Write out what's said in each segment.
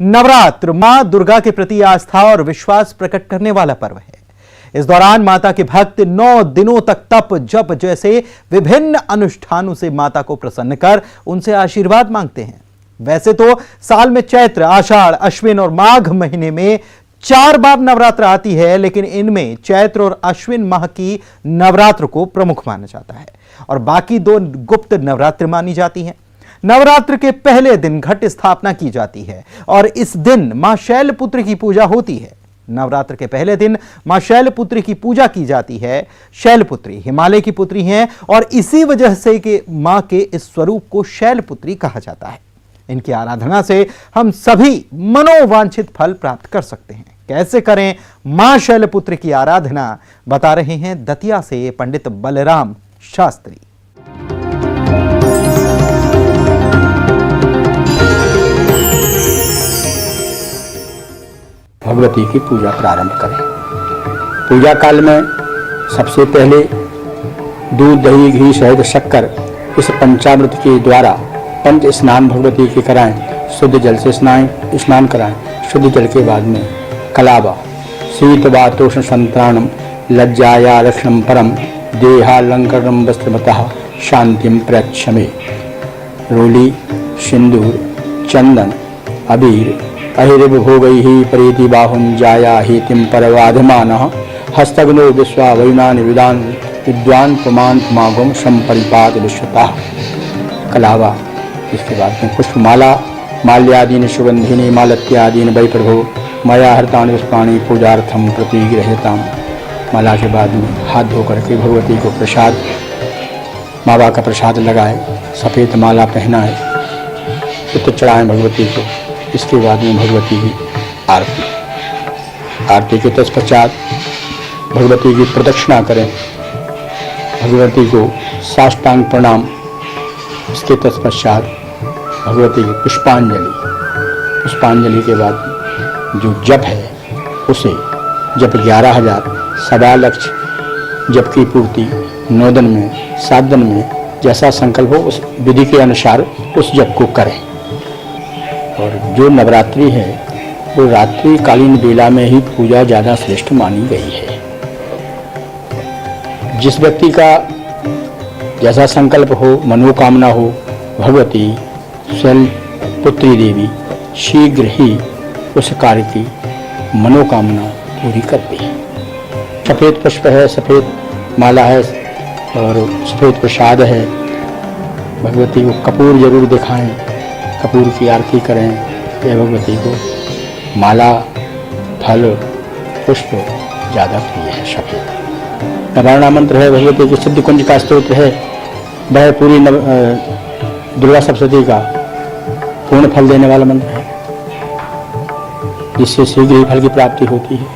नवरात्र मां दुर्गा के प्रति आस्था और विश्वास प्रकट करने वाला पर्व है। इस दौरान माता के भक्त 9 दिनों तक तप, जप जैसे विभिन्न अनुष्ठानों से माता को प्रसन्न कर उनसे आशीर्वाद मांगते हैं। वैसे तो साल में चैत्र, आषाढ़, अश्विन और माघ महीने में 4 बार नवरात्र आती है, लेकिन इनमें चैत्र और अश्विन माह की नवरात्र को प्रमुख माना जाता है और बाकी 2 गुप्त नवरात्र मानी जाती हैं। नवरात्र के पहले दिन घट स्थापना की जाती है और इस दिन मां शैलपुत्री की पूजा होती है। नवरात्र के पहले दिन मां शैलपुत्री की पूजा की जाती है। शैलपुत्री हिमालय की पुत्री हैं और इसी वजह से कि मां के इस स्वरूप को शैलपुत्री कहा जाता है। इनकी आराधना से हम सभी मनोवांछित फल प्राप्त कर सकते हैं। कैसे करें मां शैलपुत्री की आराधना, बता रहे हैं दतिया से पंडित बलराम शास्त्री। भगवती की पूजा प्रारंभ करें। पूजा काल में सबसे पहले दूध, दही, घी, शहद, शक्कर इस पंचामृत के द्वारा पंच स्नान भगवती के कराएं। शुद्ध जल से स्नान कराएं। शुद्ध जल के बाद में कलावा, शीत वातोष्ण संत्राणम, लज्जाया लक्षणम परम, देहालंकरणम वस्त्रमतः शांतिम प्रयच्छमे। रोली, सिंदूर, चंदन, अबीर, अहिर्भोगैः प्रीति बाहुं जाया हेतिम परवाधमानः, हस्तग्नो विश्वा वयुनानि विद्वान पुमान पुमागम संपरिपात विश्वतः। कलावा, इसके बाद में पुष्पमाला, माल्यादीन सुगंधिनी मालत्यादीन वै प्रभो मया हरतानि पुष्पाणि पूजार्थम प्रतिगृह्यताम्। माला के बाद में हाथ धो करके भगवती को प्रसाद, मावा का प्रसाद लगाए, सफ़ेद माला पहनाए, चित्र चढ़ाएं भगवती को। इसके बाद में भगवती की आरती के तत्पश्चात भगवती की प्रदक्षिणा करें, भगवती को साष्टांग प्रणाम। इसके तत्पश्चात भगवती की पुष्पांजलि के बाद जो जप है उसे जप 11,000 सवा लक्ष जप की पूर्ति 9 दिन में, 7 दिन में जैसा संकल्प हो उस विधि के अनुसार उस जप को करें। और जो नवरात्रि है वो रात्रि कालीन बेला में ही पूजा ज़्यादा श्रेष्ठ मानी गई है। जिस व्यक्ति का जैसा संकल्प हो, मनोकामना हो, भगवती शैलपुत्री देवी शीघ्र ही उस कार्य की मनोकामना पूरी करती है। सफ़ेद पुष्प है, सफ़ेद माला है और सफ़ेद प्रसाद है। भगवती को कपूर जरूर दिखाएं, कपूर की आरती करें। यह भगवती को माला, फल, पुष्प ज़्यादा प्रिय है। सफ़ेद नवारणा मंत्र है, भगवती की सिद्ध कुंज का स्तोत्र है। वह पूरी दुर्गा सप्तशती का पूर्ण फल देने वाला मंत्र है, जिससे शीघ्र ही फल की प्राप्ति होती है।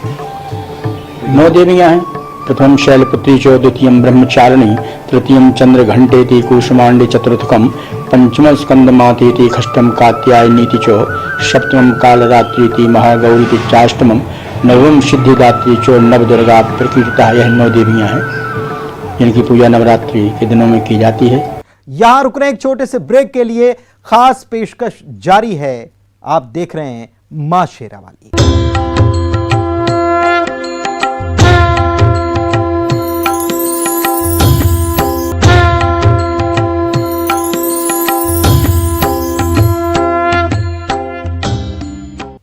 9 देवियाँ हैं। प्रथम शैलपुत्री च, द्वितीयं ब्रह्मचारिणी, तृतीयं चंद्रघंटेति कुसुमांडे, चतुर्थकम पंचम स्कंदमातेति, षष्ठम कात्यायनीति च, सप्तमं कालरात्रीति, महागौरीति चाष्टमं, नवम सिद्धिदात्री च, नवदुर्गा प्रकीर्तिता। यह 9 देवियाँ हैं जिनकी पूजा नवरात्रि के दिनों में की जाती है। यहां रुकने एक छोटे से ब्रेक के लिए खास पेशकश जारी है। आप देख रहे हैं मां शेरावाली।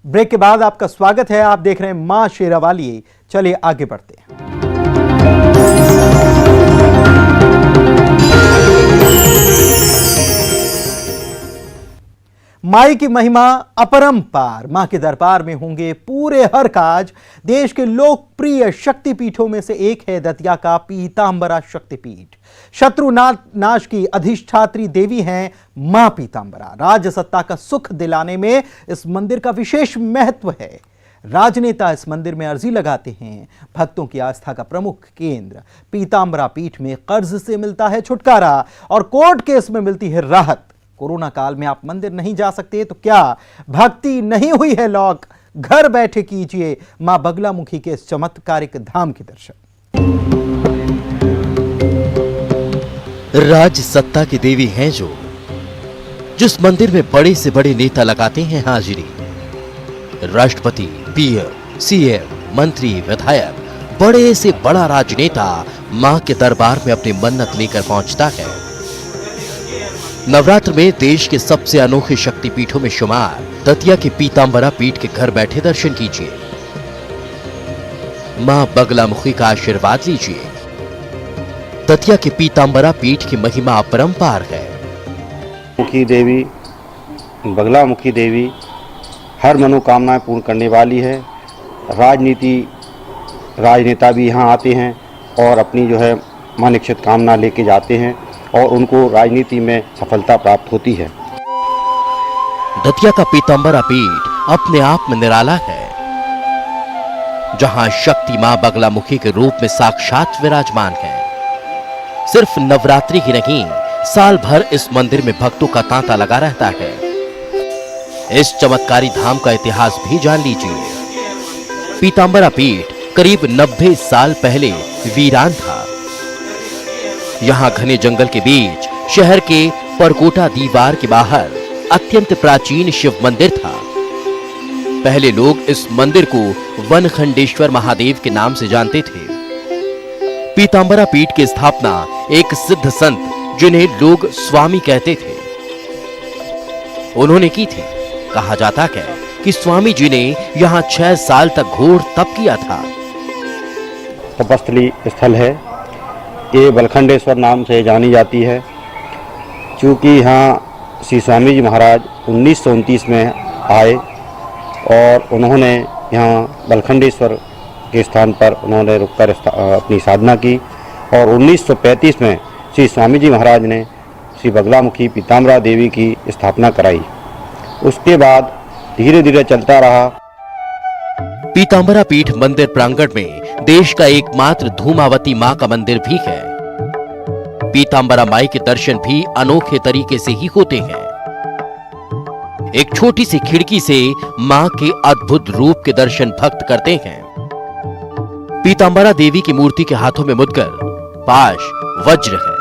ब्रेक के बाद आपका स्वागत है। आप देख रहे हैं मां शेरावाली। चलिए आगे बढ़ते हैं। माई की महिमा अपरंपार। मां के दरबार में होंगे पूरे हर काज। देश के लोकप्रिय शक्तिपीठों में से एक है दतिया का पीतांबरा शक्तिपीठ। शत्रु नाश की अधिष्ठात्री देवी हैं मां पीतांबरा। राजसत्ता का सुख दिलाने में इस मंदिर का विशेष महत्व है। राजनेता इस मंदिर में अर्जी लगाते हैं। भक्तों की आस्था का प्रमुख केंद्र पीतांबरा पीठ में कर्ज से मिलता है छुटकारा और कोर्ट केस में मिलती है राहत। कोरोना काल में आप मंदिर नहीं जा सकते तो क्या भक्ति नहीं हुई है लॉक? घर बैठे कीजिए मां बगलामुखी के इस चमत्कारिक धाम के दर्शन। राज सत्ता की देवी हैं जो जिस मंदिर में बड़े से बड़े नेता लगाते हैं हाजिरी, राष्ट्रपति, पीएम, सीएम, मंत्री, विधायक, बड़े से बड़ा राजनेता मां के दरबार में अपनी मन्नत लेकर पहुंचता है। नवरात्र में देश के सबसे अनोखे शक्तिपीठों में शुमार दतिया के पीतांबरा पीठ के घर बैठे दर्शन कीजिए। मां बगलामुखी का आशीर्वाद लीजिए। दतिया के पीतांबरा पीठ की महिमा अपरंपार है। मुखी देवी, बगलामुखी देवी हर मनोकामनाएं पूर्ण करने वाली है। राजनेता भी यहाँ आते हैं और अपनी जो है मनोकामना कामना लेके जाते हैं और उनको राजनीति में सफलता प्राप्त होती है। दतिया का पीतांबरा पीठ अपने आप में निराला है, जहां शक्ति मां बगलामुखी के रूप में साक्षात विराजमान है। सिर्फ नवरात्रि ही नहीं, साल भर इस मंदिर में भक्तों का तांता लगा रहता है। इस चमत्कारी धाम का इतिहास भी जान लीजिए। पीतांबरा पीठ करीब 90 साल पहले वीरान था। यहां घने जंगल के बीच शहर के परकोटा दीवार के बाहर अत्यंत प्राचीन शिव मंदिर था। पहले लोग इस मंदिर को वनखंडेश्वर महादेव के नाम से जानते थे। पीतांबरा पीठ की स्थापना एक सिद्ध संत, जिन्हें लोग स्वामी कहते थे, उन्होंने की थी। कहा जाता है कि स्वामी जी ने यहाँ 6 साल तक घोर तप किया था। तपस्थली स्थल है, ये बलखंडेश्वर नाम से जानी जाती है। चूँकि यहाँ श्री स्वामी जी महाराज 1929 में आए और उन्होंने यहाँ बलखंडेश्वर के स्थान पर उन्होंने रुककर अपनी साधना की और 1935 में श्री स्वामी जी महाराज ने श्री बगलामुखी पीतांबरा देवी की स्थापना कराई। उसके बाद धीरे धीरे चलता रहा। पीतांबरा पीठ मंदिर प्रांगण में देश का एकमात्र धूमावती मां का मंदिर भी है। पीतांबरा माई के दर्शन भी अनोखे तरीके से ही होते हैं। एक छोटी सी खिड़की से मां के अद्भुत रूप के दर्शन भक्त करते हैं। पीतांबरा देवी की मूर्ति के हाथों में मुद्गर, पाश, वज्र है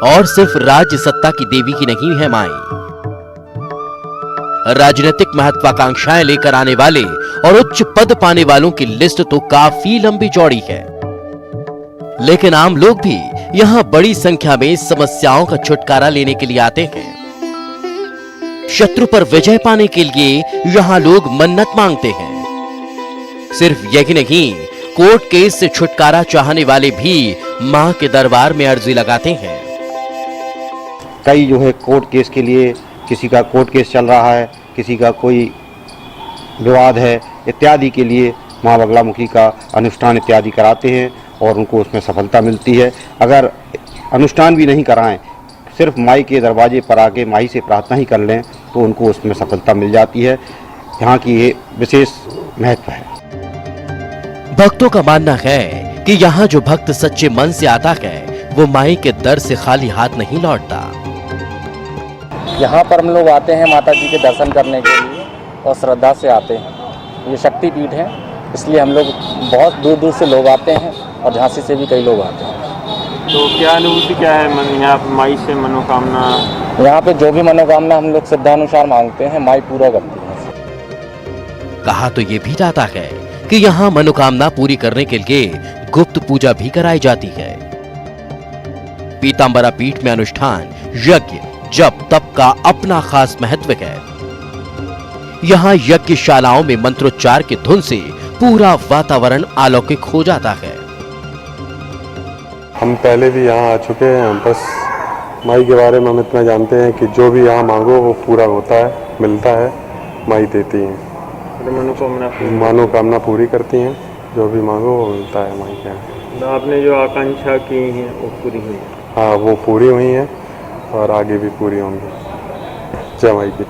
और सिर्फ राज्य सत्ता की देवी की नहीं है माई। राजनीतिक महत्वाकांक्षाएं लेकर आने वाले और उच्च पद पाने वालों की लिस्ट तो काफी लंबी चौड़ी है, लेकिन आम लोग भी यहां बड़ी संख्या में समस्याओं का छुटकारा लेने के लिए आते हैं। शत्रु पर विजय पाने के लिए यहां लोग मन्नत मांगते हैं। सिर्फ यही नहीं, कोर्ट केस से छुटकारा चाहने वाले भी मां के दरबार में अर्जी लगाते हैं। कई जो है कोर्ट केस के लिए, किसी का कोर्ट केस चल रहा है, किसी का कोई विवाद है इत्यादि के लिए मां बगलामुखी का अनुष्ठान इत्यादि कराते हैं और उनको उसमें सफलता मिलती है। अगर अनुष्ठान भी नहीं कराएं, सिर्फ माई के दरवाजे पर आके माई से प्रार्थना ही कर लें तो उनको उसमें सफलता मिल जाती है। यहाँ की ये विशेष महत्व है। भक्तों का मानना है कि यहाँ जो भक्त सच्चे मन से आता है वो माई के दर से खाली हाथ नहीं लौटता। यहाँ पर हम लोग आते हैं माता जी के दर्शन करने के लिए और श्रद्धा से आते हैं। ये शक्ति पीठ है, इसलिए हम लोग बहुत दूर दूर से लोग आते हैं और झांसी से भी कई लोग आते हैं। तो क्या अनुभूति क्या है यहाँ माई से मनोकामना? यहाँ पे जो भी मनोकामना हम लोग श्रद्धानुसार मांगते हैं, माई पूरा करती है। कहा तो ये भी जाता है कि यहाँ मनोकामना पूरी करने के लिए गुप्त पूजा भी कराई जाती है। पीतांबरा पीठ में अनुष्ठान, यज्ञ, जप, तप का अपना खास महत्व है। यहाँ यज्ञशालाओं में मंत्रोच्चार की धुन से पूरा वातावरण अलौकिक हो जाता है। हम पहले भी यहाँ आ चुके हैं, बस माई के बारे में हम इतना जानते हैं कि जो भी यहाँ मांगो वो पूरा होता है, मिलता है, माई देती हैं। मनोकामना पूरी करती हैं, जो भी मांगो वो मिलता है माई के यहाँ। आपने जो आकांक्षा की है वो पूरी हुई? हाँ, वो पूरी हुई हैं और आगे भी पूरी होंगी। जय माई की।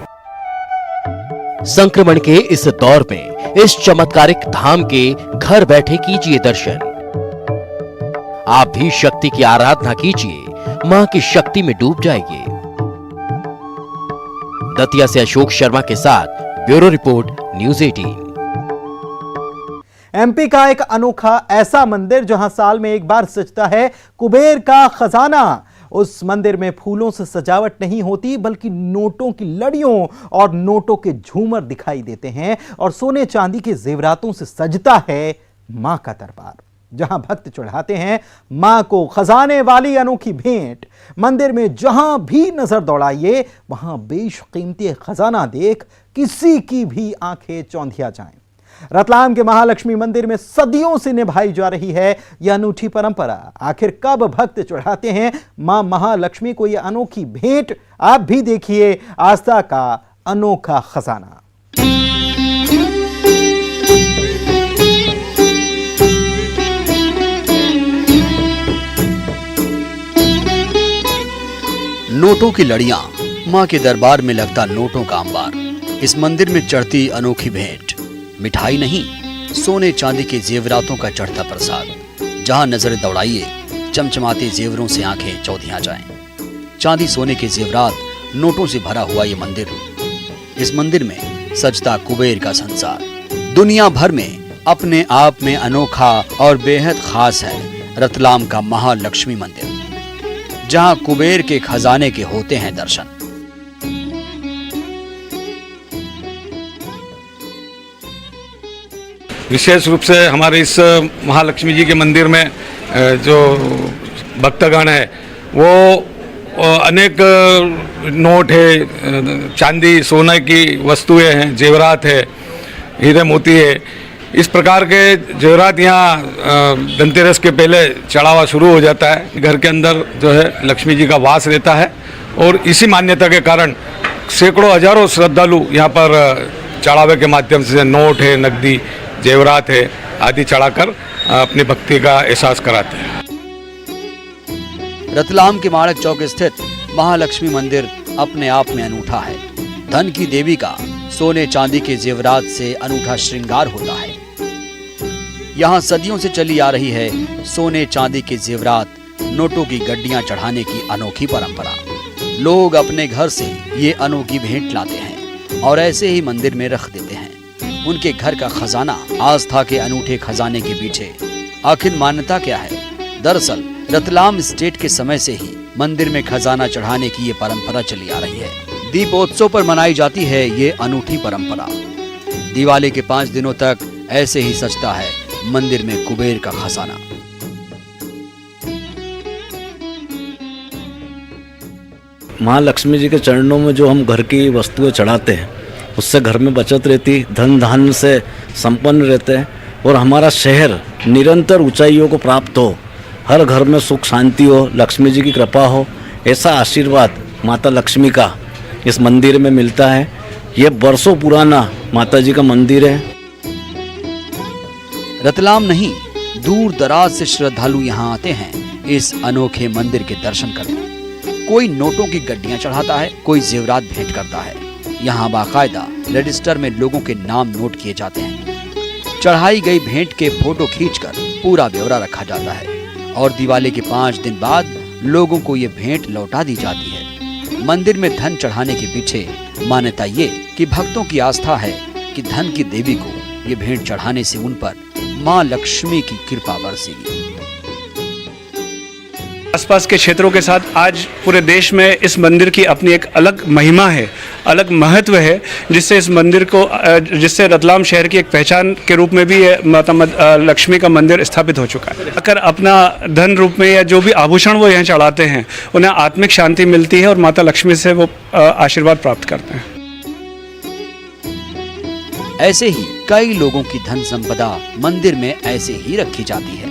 संक्रमण के इस दौर में इस चमत्कारिक धाम के घर बैठे कीजिए दर्शन। आप भी शक्ति की आराधना कीजिए, मां की शक्ति में डूब जाइए। दतिया से अशोक शर्मा के साथ ब्यूरो रिपोर्ट, न्यूज़ 18। एमपी का एक अनोखा ऐसा मंदिर जहां साल में एक बार सजता है कुबेर का खजाना। उस मंदिर में फूलों से सजावट नहीं होती, बल्कि नोटों की लड़ियों और नोटों के झूमर दिखाई देते हैं और सोने चांदी के जेवरातों से सजता है मां का दरबार, जहां भक्त चढ़ाते हैं मां को खजाने वाली अनोखी भेंट। मंदिर में जहां भी नजर दौड़ाइए वहां बेशकीमती खजाना देख किसी की भी आंखें चौंधिया जाएं। रतलाम के महालक्ष्मी मंदिर में सदियों से निभाई जा रही है यह अनूठी परंपरा। आखिर कब भक्त चढ़ाते हैं मां महालक्ष्मी को यह अनोखी भेंट? आप भी देखिए आस्था का अनोखा खजाना। नोटों की लड़ियां, मां के दरबार में लगता नोटों का अंबार, इस मंदिर में चढ़ती अनोखी भेंट, मिठाई नहीं सोने चांदी के जेवरातों का चढ़ता प्रसाद। जहां नजर दौड़ाइए चमचमाते जेवरों से आंखें चौंधिया जाएं। चांदी सोने के जेवरात, नोटों से भरा हुआ ये मंदिर, इस मंदिर में सजता कुबेर का संसार। दुनिया भर में अपने आप में अनोखा और बेहद खास है रतलाम का महालक्ष्मी मंदिर, जहां कुबेर के खजाने के होते हैं दर्शन। विशेष रूप से हमारे इस महालक्ष्मी जी के मंदिर में जो भक्तगण है वो अनेक नोट है, चांदी सोने की वस्तुएं हैं, जेवरात है, हीरे मोती है, इस प्रकार के जेवरात यहाँ धनतेरस के पहले चढ़ावा शुरू हो जाता है। घर के अंदर जो है लक्ष्मी जी का वास रहता है और इसी मान्यता के कारण सैकड़ों हजारों श्रद्धालु यहाँ पर चढ़ावे के माध्यम से नोट है, नकदी, जेवरात है आदि चढ़ाकर अपनी भक्ति का एहसास कराते हैं। रतलाम के माणक चौक स्थित महालक्ष्मी मंदिर अपने आप में अनूठा है। धन की देवी का सोने चांदी के जेवरात से अनूठा श्रृंगार होता है। यहाँ सदियों से चली आ रही है सोने चांदी के जेवरात, नोटों की गड्डियां चढ़ाने की अनोखी परंपरा। लोग अपने घर से ये अनोखी भेंट लाते हैं और ऐसे ही मंदिर में रख देते हैं। उनके घर का खजाना, आस्था के अनूठे खजाने के पीछे आखिर मान्यता क्या है? दरअसल रतलाम स्टेट के समय से ही मंदिर में खजाना चढ़ाने की ये परंपरा चली आ रही है। दीपोत्सव पर मनाई जाती है ये अनूठी परंपरा। दिवाली के 5 दिनों तक ऐसे ही सजता है मंदिर में कुबेर का खजाना। माँ लक्ष्मी जी के चरणों में जो हम घर की वस्तुएं चढ़ाते हैं उससे घर में बचत रहती, धन धान्य से संपन्न रहते हैं और हमारा शहर निरंतर ऊंचाइयों को प्राप्त हो, हर घर में सुख शांति हो, लक्ष्मी जी की कृपा हो, ऐसा आशीर्वाद माता लक्ष्मी का इस मंदिर में मिलता है। ये बरसों पुराना माता जी का मंदिर है। रतलाम नहीं, दूर दराज से श्रद्धालु यहाँ आते हैं इस अनोखे मंदिर के दर्शन करने। कोई नोटों की गड्डियां चढ़ाता है, कोई जेवरात भेंट करता है। यहाँ बाकायदा रजिस्टर में लोगों के नाम नोट किए जाते हैं। चढ़ाई गई भेंट के फोटो खींचकर पूरा ब्यौरा रखा जाता है और दिवाली के 5 दिन बाद लोगों को ये भेंट लौटा दी जाती है। मंदिर में धन चढ़ाने के पीछे मान्यता ये कि भक्तों की आस्था है कि धन की देवी को ये भेंट चढ़ाने से उन पर माँ लक्ष्मी की कृपा बरसेगी। आसपास के क्षेत्रों के साथ आज पूरे देश में इस मंदिर की अपनी एक अलग महिमा है, अलग महत्व है, जिससे इस मंदिर को, जिससे रतलाम शहर की एक पहचान के रूप में भी माता लक्ष्मी का मंदिर स्थापित हो चुका है। अगर अपना धन रूप में या जो भी आभूषण वो यहाँ चढ़ाते हैं उन्हें आत्मिक शांति मिलती है और माता लक्ष्मी से वो आशीर्वाद प्राप्त करते हैं। ऐसे ही कई लोगों की धन संपदा मंदिर में ऐसे ही रखी जाती है।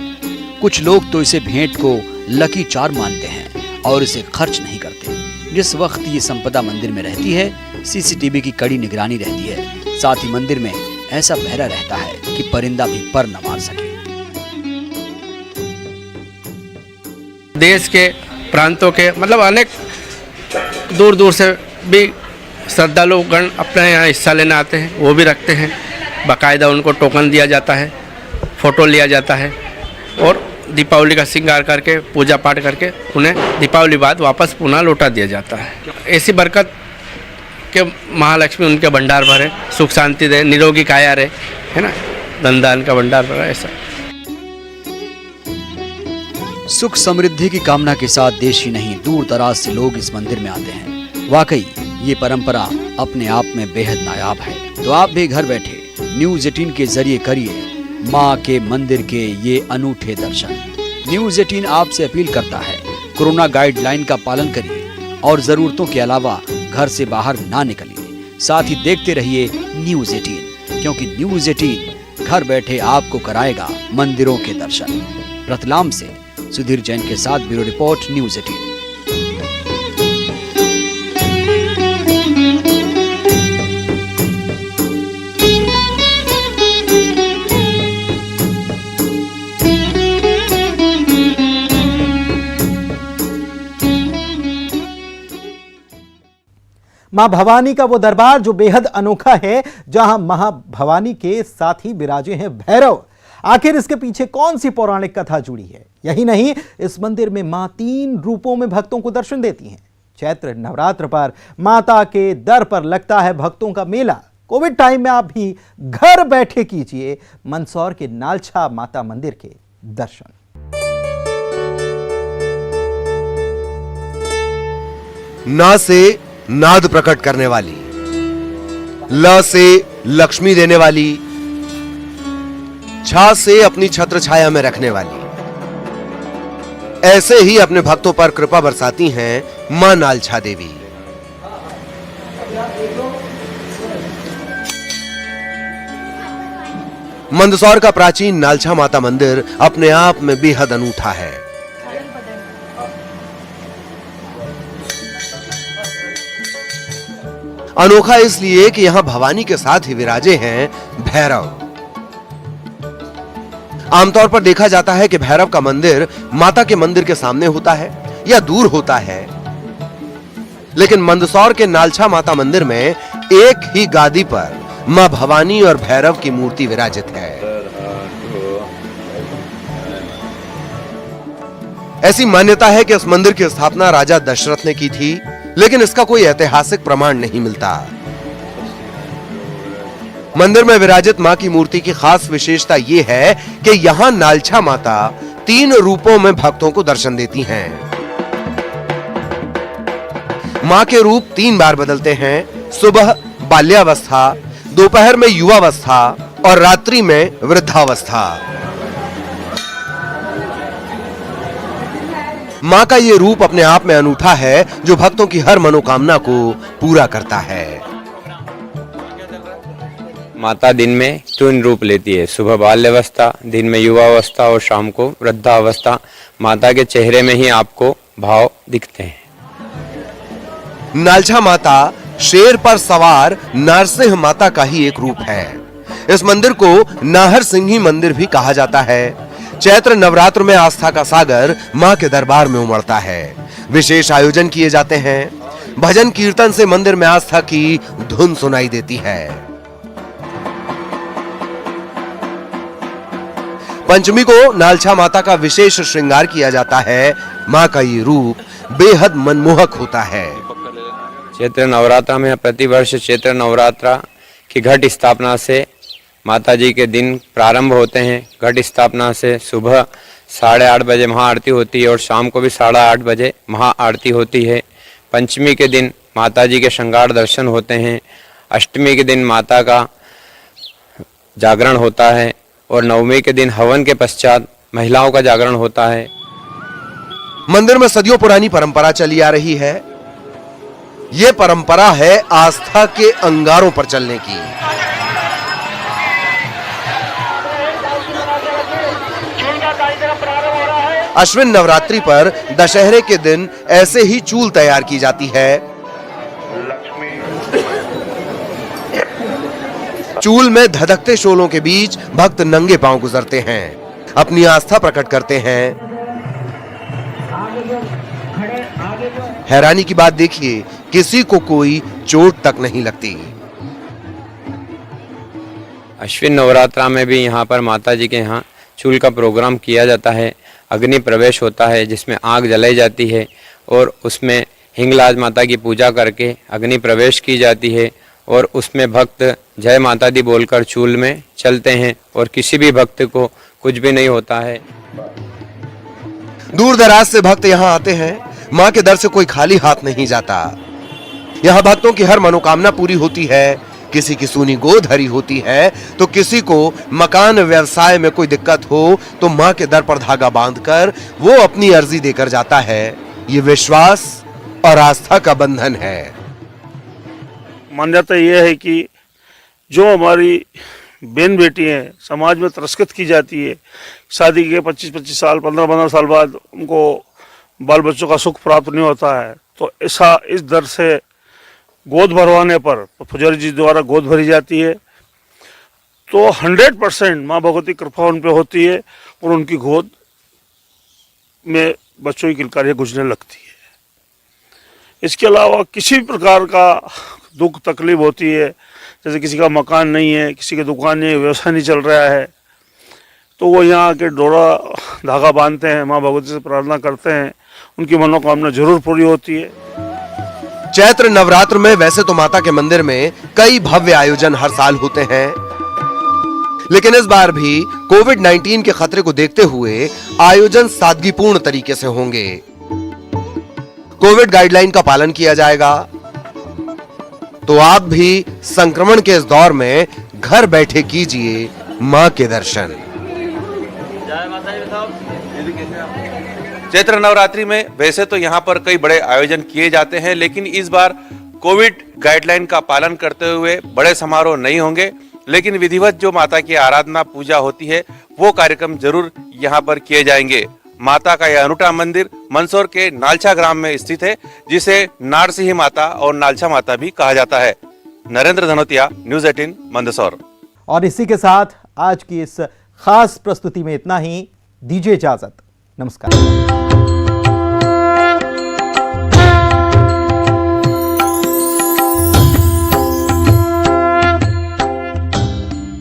कुछ लोग तो इसे भेंट को लकी चार मानते हैं और इसे खर्च नहीं करते। जिस वक्त ये संपदा मंदिर में रहती है, सीसीटीवी की कड़ी निगरानी रहती है। साथ ही मंदिर में ऐसा पहरा रहता है कि परिंदा भी पर न मार सके। देश के प्रांतों के मतलब अनेक दूर दूर से भी श्रद्धालु गण अपने यहाँ हिस्सा लेने आते हैं, वो भी रखते हैं। बाकायदा उनको टोकन दिया जाता है, फोटो लिया जाता है और दीपावली का श्रृंगार करके पूजा पाठ करके उन्हें दीपावली बाद वापस पुनः लौटा दिया जाता है। ऐसी बरकत के महालक्ष्मी उनके भंडार भरे, सुख शांति दे, निरोगी काया रहे, है ना, धन दान का भंडार भरा। ऐसा सुख समृद्धि की कामना के साथ देश ही नहीं दूर दराज से लोग इस मंदिर में आते हैं। वाकई ये परंपरा अपने आप में बेहद नायाब है। तो आप भी घर बैठे न्यूज़ 18 के जरिए करिए माँ के मंदिर के ये अनूठे दर्शन। न्यूज़ 18 आपसे अपील करता है, कोरोना गाइडलाइन का पालन करिए और जरूरतों के अलावा घर से बाहर ना निकलिए। साथ ही देखते रहिए न्यूज़ 18, क्योंकि न्यूज़ 18 घर बैठे आपको कराएगा मंदिरों के दर्शन। रतलाम से सुधीर जैन के साथ ब्यूरो रिपोर्ट, न्यूज़ 18। मां भवानी का वो दरबार जो बेहद अनोखा है, जहां मां भवानी के साथ ही विराजे हैं भैरव। आखिर इसके पीछे कौन सी पौराणिक कथा जुड़ी है? यही नहीं, इस मंदिर में मां 3 रूपों में भक्तों को दर्शन देती हैं। चैत्र नवरात्र पर माता के दर पर लगता है भक्तों का मेला। कोविड टाइम में आप भी घर बैठे कीजिए मंदसौर के नालछा माता मंदिर के दर्शन। ना से नाद प्रकट करने वाली, ल से लक्ष्मी देने वाली, छा से अपनी छत्र छाया में रखने वाली, ऐसे ही अपने भक्तों पर कृपा बरसाती हैं मां नालछा देवी। मंदसौर का प्राचीन नालछा माता मंदिर अपने आप में बेहद अनूठा है। अनोखा इसलिए कि यहां भवानी के साथ ही विराजे हैं भैरव। आमतौर पर देखा जाता है कि भैरव का मंदिर माता के मंदिर के सामने होता है या दूर होता है, लेकिन मंदसौर के नालछा माता मंदिर में एक ही गादी पर मां भवानी और भैरव की मूर्ति विराजित है। ऐसी मान्यता है कि इस मंदिर की स्थापना राजा दशरथ ने की थी, लेकिन इसका कोई ऐतिहासिक प्रमाण नहीं मिलता। मंदिर में विराजित मां की मूर्ति की खास विशेषता यह है कि यहां नालछा माता 3 रूपों में भक्तों को दर्शन देती हैं। मां के रूप 3 बार बदलते हैं, सुबह बाल्यावस्था, दोपहर में युवावस्था और रात्रि में वृद्धावस्था। मां का ये रूप अपने आप में अनूठा है, जो भक्तों की हर मनोकामना को पूरा करता है। माता दिन में 3 रूप लेती है, सुबह बाल्यावस्था, दिन में युवावस्था और शाम को वृद्धावस्था। माता के चेहरे में ही आपको भाव दिखते हैं। नालछा माता शेर पर सवार नरसिंह माता का ही एक रूप है। इस मंदिर को नाहर सिंही मंदिर भी कहा जाता है। चैत्र नवरात्र में आस्था का सागर मां के दरबार में उमड़ता है। विशेष आयोजन किए जाते हैं। भजन कीर्तन से मंदिर में आस्था की धुन सुनाई देती है। पंचमी को नालछा माता का विशेष श्रृंगार किया जाता है। मां का ये रूप बेहद मनमोहक होता है। चैत्र नवरात्र में प्रतिवर्ष चैत्र नवरात्र की घट स्थापना से माता जी के दिन प्रारंभ होते हैं। घट स्थापना से सुबह 8:30 बजे महाआरती होती है और शाम को भी 8:30 बजे महाआरती होती है। पंचमी के दिन माता जी के श्रृंगार दर्शन होते हैं। अष्टमी के दिन माता का जागरण होता है और नवमी के दिन हवन के पश्चात महिलाओं का जागरण होता है। मंदिर में सदियों पुरानी परंपरा चली आ रही है। यह परंपरा है आस्था के अंगारों पर चलने की। अश्विन नवरात्रि पर दशहरे के दिन ऐसे ही चूल तैयार की जाती है। चूल में धधकते शोलों के बीच भक्त नंगे पांव गुजरते हैं, अपनी आस्था प्रकट करते हैं। हैरानी की बात देखिए, किसी को कोई चोट तक नहीं लगती। अश्विन नवरात्रा में भी यहाँ पर माता जी के यहाँ चूल का प्रोग्राम किया जाता है। अग्नि प्रवेश होता है जिसमें आग जलाई जाती है और उसमें हिंगलाज माता की पूजा करके अग्नि प्रवेश की जाती है और उसमें भक्त जय माता दी बोलकर चूल में चलते हैं और किसी भी भक्त को कुछ भी नहीं होता है। दूर दराज से भक्त यहाँ आते हैं। मां के दर से कोई खाली हाथ नहीं जाता। यहाँ भक्तों की हर मनोकामना पूरी होती है। किसी की सूनी गोद हरी होती है तो किसी को मकान व्यवसाय में कोई दिक्कत हो तो मां के दर पर धागा बांधकर वो अपनी अर्जी देकर जाता है। ये विश्वास और आस्था का बंधन है। मान्यता यह है कि जो हमारी बहन बेटी हैं समाज में तिरस्कृत की जाती है, शादी के 25-25 साल 15-15 साल बाद उनको बाल बच्चों का सुख प्राप्त नहीं होता है, तो ऐसा इस दर से गोद भरवाने पर पुजारी जी द्वारा गोद भरी जाती है तो 100% माँ भगवती कृपा उन पे होती है और उनकी गोद में बच्चों की किलकारियाँ गुजरने लगती है। इसके अलावा किसी भी प्रकार का दुख तकलीफ होती है, जैसे किसी का मकान नहीं है, किसी की दुकान नहीं है, व्यवसाय नहीं चल रहा है, तो वो यहाँ आके डोरा धागा बांधते हैं, माँ भगवती से प्रार्थना करते हैं, उनकी मनोकामना जरूर पूरी होती है। चैत्र नवरात्र में वैसे तो माता के मंदिर में कई भव्य आयोजन हर साल होते हैं, लेकिन इस बार भी कोविड-19 के खतरे को देखते हुए आयोजन सादगीपूर्ण तरीके से होंगे। कोविड गाइडलाइन का पालन किया जाएगा, तो आप भी संक्रमण के इस दौर में घर बैठे कीजिए मां के दर्शन। चैत्र नवरात्रि में वैसे तो यहाँ पर कई बड़े आयोजन किए जाते हैं, लेकिन इस बार कोविड गाइडलाइन का पालन करते हुए बड़े समारोह नहीं होंगे, लेकिन विधिवत जो माता की आराधना पूजा होती है वो कार्यक्रम जरूर यहाँ पर किए जाएंगे। माता का यह अनूठा मंदिर मंदसौर के नालछा ग्राम में स्थित है, जिसे नारसिंह माता और नालछा माता भी कहा जाता है। नरेंद्र धनोतिया, न्यूज़ 18 मंदसौर। और इसी के साथ आज की इस खास प्रस्तुति में इतना ही। दीजिए इजाजत। नमस्कार।